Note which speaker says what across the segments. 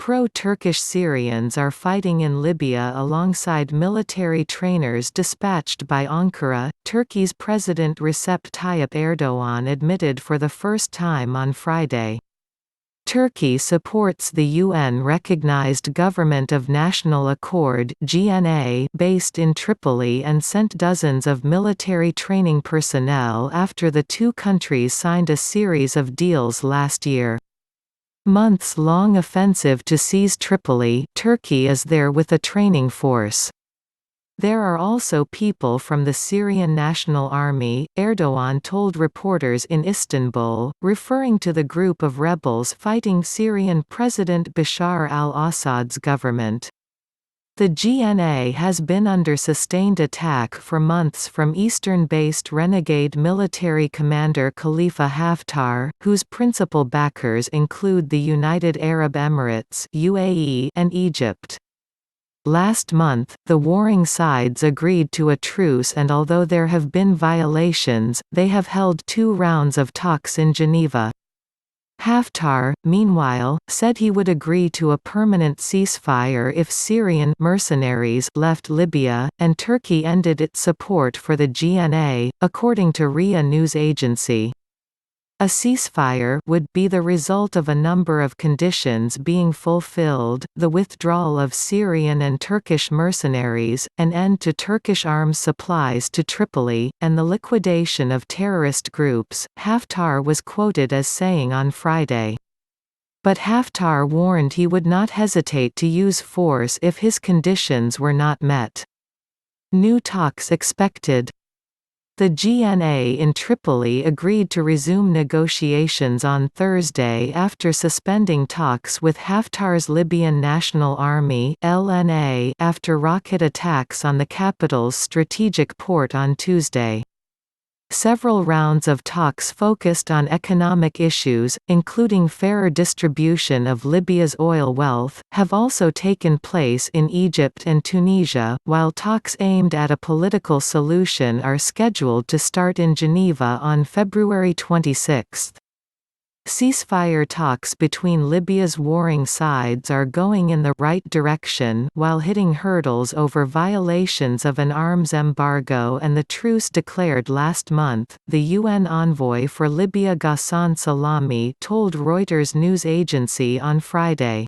Speaker 1: Pro-Turkish Syrians are fighting in Libya alongside military trainers dispatched by Ankara, Turkey's President Recep Tayyip Erdogan admitted for the first time on Friday. Turkey supports the UN-recognized Government of National Accord (GNA) based in Tripoli and sent dozens of military training personnel after the two countries signed a series of deals last year. Months-long offensive to seize Tripoli, Turkey is there with a training force. There are also people from the Syrian National Army, Erdogan told reporters in Istanbul, referring to the group of rebels fighting Syrian President Bashar al-Assad's government. The GNA has been under sustained attack for months from eastern-based renegade military commander Khalifa Haftar, whose principal backers include the United Arab Emirates (UAE) and Egypt. Last month, the warring sides agreed to a truce, and although there have been violations, they have held 2 rounds of talks in Geneva. Haftar, meanwhile, said he would agree to a permanent ceasefire if Syrian mercenaries left Libya, and Turkey ended its support for the GNA, according to RIA news agency. A ceasefire would be the result of a number of conditions being fulfilled: the withdrawal of Syrian and Turkish mercenaries, an end to Turkish arms supplies to Tripoli, and the liquidation of terrorist groups, Haftar was quoted as saying on Friday. But Haftar warned he would not hesitate to use force if his conditions were not met. New talks expected. The GNA in Tripoli agreed to resume negotiations on Thursday after suspending talks with Haftar's Libyan National Army (LNA) after rocket attacks on the capital's strategic port on Tuesday. Several rounds of talks focused on economic issues, including fairer distribution of Libya's oil wealth, have also taken place in Egypt and Tunisia, while talks aimed at a political solution are scheduled to start in Geneva on February 26. Ceasefire talks between Libya's warring sides are going in the right direction, while hitting hurdles over violations of an arms embargo and the truce declared last month, the UN envoy for Libya Ghassan Salami told Reuters news agency on Friday.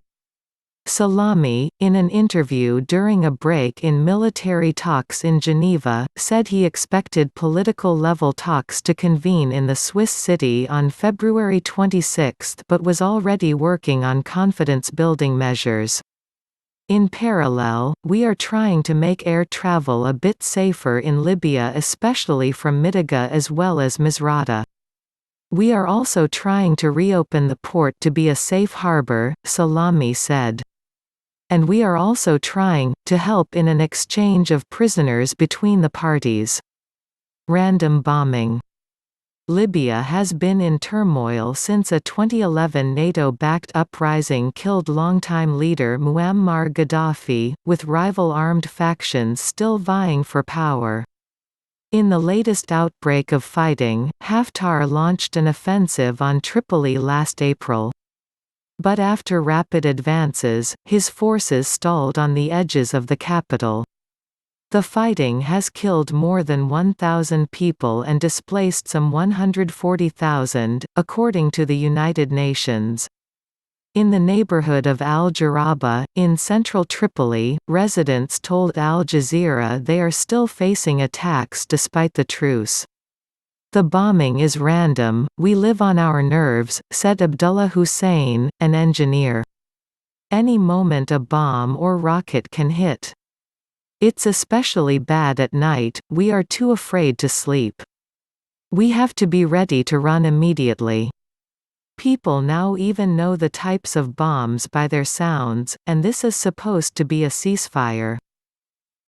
Speaker 1: Salami, in an interview during a break in military talks in Geneva, said he expected political-level talks to convene in the Swiss city on February 26 but was already working on confidence-building measures. In parallel, we are trying to make air travel a bit safer in Libya, especially from Mitiga as well as Misrata. We are also trying to reopen the port to be a safe harbor, Salami said. And we are also trying to help in an exchange of prisoners between the parties. Random bombing. Libya has been in turmoil since a 2011 NATO-backed uprising killed longtime leader Muammar Gaddafi, with rival armed factions still vying for power. In the latest outbreak of fighting, Haftar launched an offensive on Tripoli last April. But after rapid advances, his forces stalled on the edges of the capital. The fighting has killed more than 1,000 people and displaced some 140,000, according to the United Nations. In the neighborhood of Al-Jaraba, in central Tripoli, residents told Al Jazeera they are still facing attacks despite the truce. "The bombing is random, we live on our nerves," said Abdullah Hussein, an engineer. "Any moment a bomb or rocket can hit. It's especially bad at night, we are too afraid to sleep. We have to be ready to run immediately. People now even know the types of bombs by their sounds, and this is supposed to be a ceasefire."